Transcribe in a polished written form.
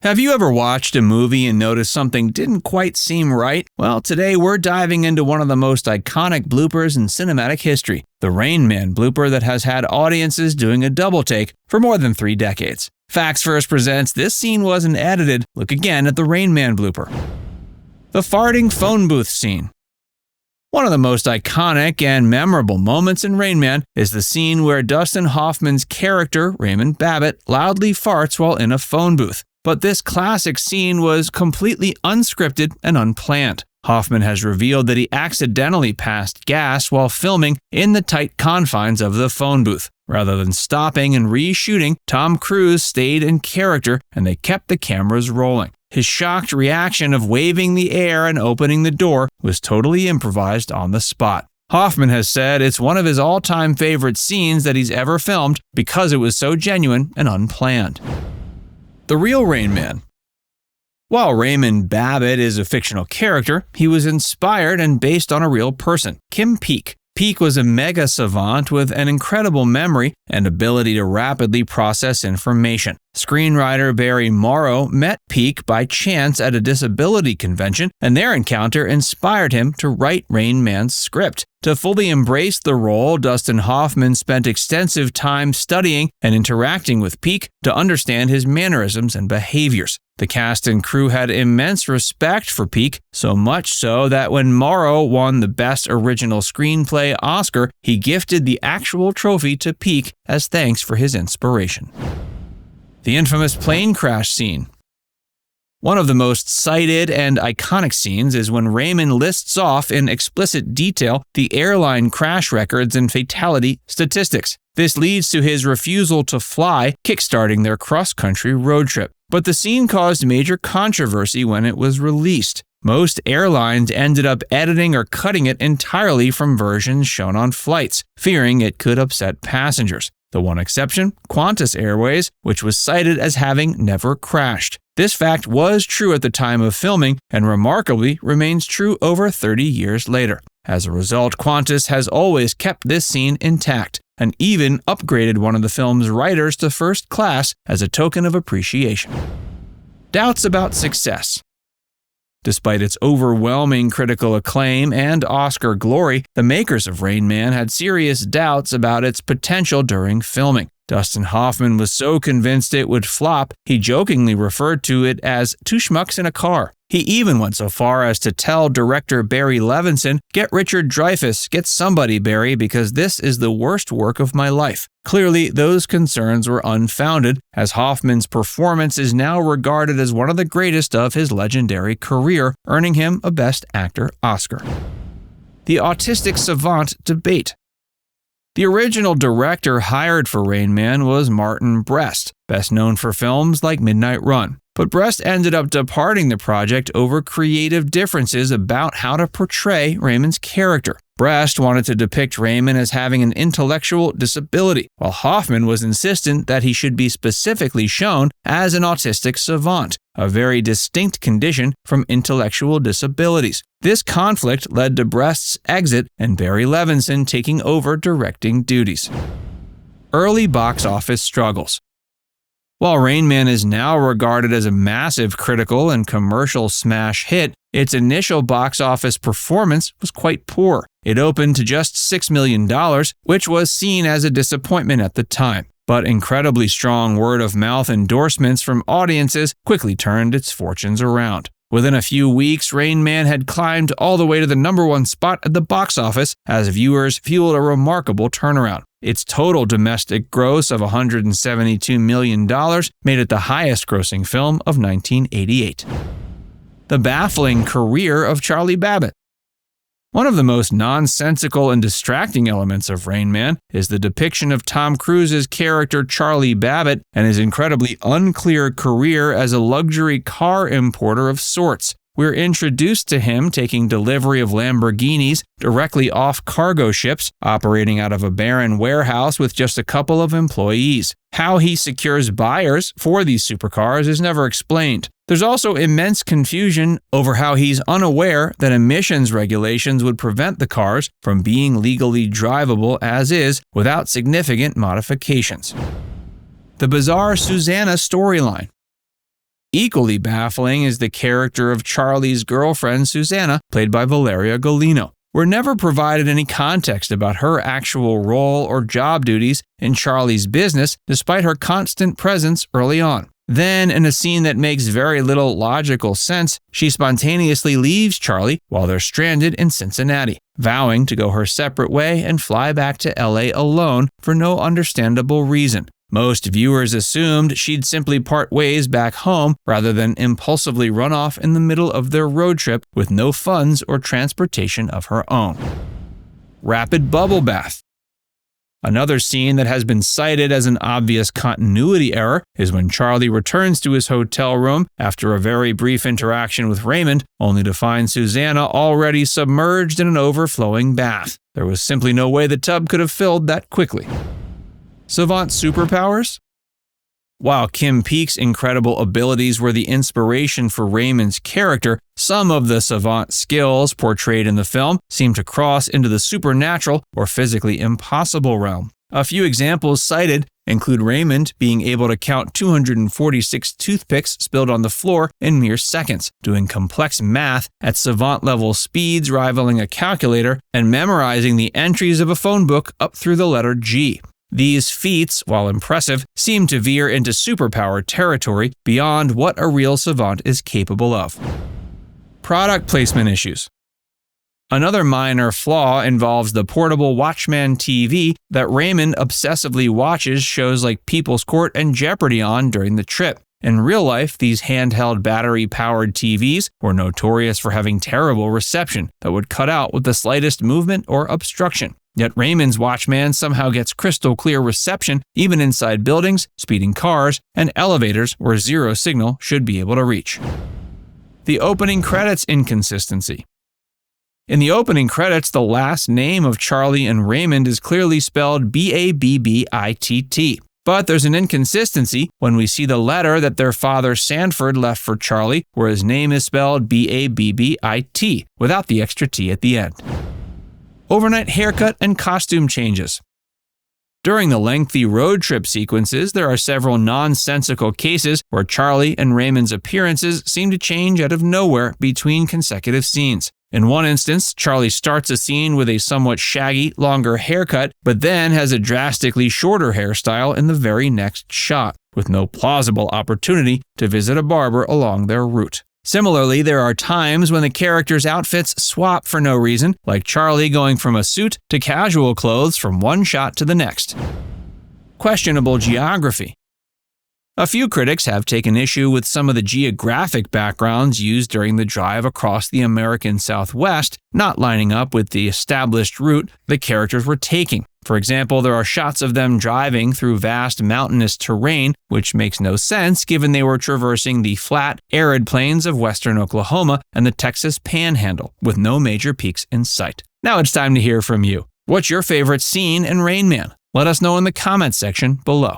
Have you ever watched a movie and noticed something didn't quite seem right? Well, today we're diving into one of the most iconic bloopers in cinematic history, the Rain Man blooper that has had audiences doing a double take for more than 3 decades. Facts First presents This Scene Wasn't Edited. Look again at the Rain Man blooper. The farting phone booth scene. One of the most iconic and memorable moments in Rain Man is the scene where Dustin Hoffman's character, Raymond Babbitt, loudly farts while in a phone booth. But this classic scene was completely unscripted and unplanned. Hoffman has revealed that he accidentally passed gas while filming in the tight confines of the phone booth. Rather than stopping and reshooting, Tom Cruise stayed in character and they kept the cameras rolling. His shocked reaction of waving the air and opening the door was totally improvised on the spot. Hoffman has said it's one of his all-time favorite scenes that he's ever filmed because it was so genuine and unplanned. The real Rain Man. While Raymond Babbitt is a fictional character, he was inspired and based on a real person, Kim Peek. Peek was a mega-savant with an incredible memory and ability to rapidly process information. Screenwriter Barry Morrow met Peek by chance at a disability convention, and their encounter inspired him to write Rain Man's script. To fully embrace the role, Dustin Hoffman spent extensive time studying and interacting with Peek to understand his mannerisms and behaviors. The cast and crew had immense respect for Peek, so much so that when Morrow won the Best Original Screenplay Oscar, he gifted the actual trophy to Peek as thanks for his inspiration. The infamous plane crash scene. One of the most cited and iconic scenes is when Raymond lists off in explicit detail the airline crash records and fatality statistics. This leads to his refusal to fly, kickstarting their cross-country road trip. But the scene caused major controversy when it was released. Most airlines ended up editing or cutting it entirely from versions shown on flights, fearing it could upset passengers. The one exception, Qantas Airways, which was cited as having never crashed. This fact was true at the time of filming and remarkably remains true over 30 years later. As a result, Qantas has always kept this scene intact and even upgraded one of the film's writers to first class as a token of appreciation. Doubts about success. Despite its overwhelming critical acclaim and Oscar glory, the makers of Rain Man had serious doubts about its potential during filming. Dustin Hoffman was so convinced it would flop, he jokingly referred to it as 2 schmucks in a car. He even went so far as to tell director Barry Levinson, "Get Richard Dreyfuss, get somebody, Barry, because this is the worst work of my life." Clearly, those concerns were unfounded, as Hoffman's performance is now regarded as one of the greatest of his legendary career, earning him a Best Actor Oscar. The Autistic Savant debate. The original director hired for Rain Man was Martin Brest, best known for films like Midnight Run. But Brest ended up departing the project over creative differences about how to portray Raymond's character. Brest wanted to depict Raymond as having an intellectual disability, while Hoffman was insistent that he should be specifically shown as an autistic savant, a very distinct condition from intellectual disabilities. This conflict led to Brest's exit and Barry Levinson taking over directing duties. Early box office struggles. While Rain Man is now regarded as a massive critical and commercial smash hit, its initial box office performance was quite poor. It opened to just $6 million, which was seen as a disappointment at the time. But incredibly strong word-of-mouth endorsements from audiences quickly turned its fortunes around. Within a few weeks, Rain Man had climbed all the way to the #1 spot at the box office as viewers fueled a remarkable turnaround. Its total domestic gross of $172 million made it the highest-grossing film of 1988. The Baffling Career of Charlie Babbitt. One of the most nonsensical and distracting elements of Rain Man is the depiction of Tom Cruise's character Charlie Babbitt and his incredibly unclear career as a luxury car importer of sorts. We're introduced to him taking delivery of Lamborghinis directly off cargo ships, operating out of a barren warehouse with just a couple of employees. How he secures buyers for these supercars is never explained. There's also immense confusion over how he's unaware that emissions regulations would prevent the cars from being legally drivable as is without significant modifications. The bizarre Susanna storyline. Equally baffling is the character of Charlie's girlfriend Susanna, played by Valeria Golino. We're never provided any context about her actual role or job duties in Charlie's business, despite her constant presence early on. Then, in a scene that makes very little logical sense, she spontaneously leaves Charlie while they're stranded in Cincinnati, vowing to go her separate way and fly back to LA alone for no understandable reason. Most viewers assumed she'd simply part ways back home rather than impulsively run off in the middle of their road trip with no funds or transportation of her own. Rapid bubble bath. Another scene that has been cited as an obvious continuity error is when Charlie returns to his hotel room after a very brief interaction with Raymond, only to find Susanna already submerged in an overflowing bath. There was simply no way the tub could have filled that quickly. Savant Superpowers? While Kim Peek's incredible abilities were the inspiration for Raymond's character, some of the savant skills portrayed in the film seem to cross into the supernatural or physically impossible realm. A few examples cited include Raymond being able to count 246 toothpicks spilled on the floor in mere seconds, doing complex math at savant-level speeds rivaling a calculator, and memorizing the entries of a phone book up through the letter G. These feats, while impressive, seem to veer into superpower territory beyond what a real savant is capable of. Product placement issues. Another minor flaw involves the portable Watchman TV that Raymond obsessively watches shows like People's Court and Jeopardy on during the trip. In real life, these handheld battery-powered TVs were notorious for having terrible reception that would cut out with the slightest movement or obstruction. Yet Raymond's Watchman somehow gets crystal clear reception even inside buildings, speeding cars, and elevators where zero signal should be able to reach. The opening credits inconsistency. In the opening credits, the last name of Charlie and Raymond is clearly spelled Babbitt, but there's an inconsistency when we see the letter that their father Sanford left for Charlie, where his name is spelled Babbit, without the extra T at the end. Overnight haircut and costume changes. During the lengthy road trip sequences, there are several nonsensical cases where Charlie and Raymond's appearances seem to change out of nowhere between consecutive scenes. In one instance, Charlie starts a scene with a somewhat shaggy, longer haircut, but then has a drastically shorter hairstyle in the very next shot, with no plausible opportunity to visit a barber along their route. Similarly, there are times when the characters' outfits swap for no reason, like Charlie going from a suit to casual clothes from one shot to the next. Questionable geography. A few critics have taken issue with some of the geographic backgrounds used during the drive across the American Southwest, not lining up with the established route the characters were taking. For example, there are shots of them driving through vast mountainous terrain, which makes no sense given they were traversing the flat, arid plains of western Oklahoma and the Texas Panhandle, with no major peaks in sight. Now it's time to hear from you. What's your favorite scene in Rain Man? Let us know in the comments section below.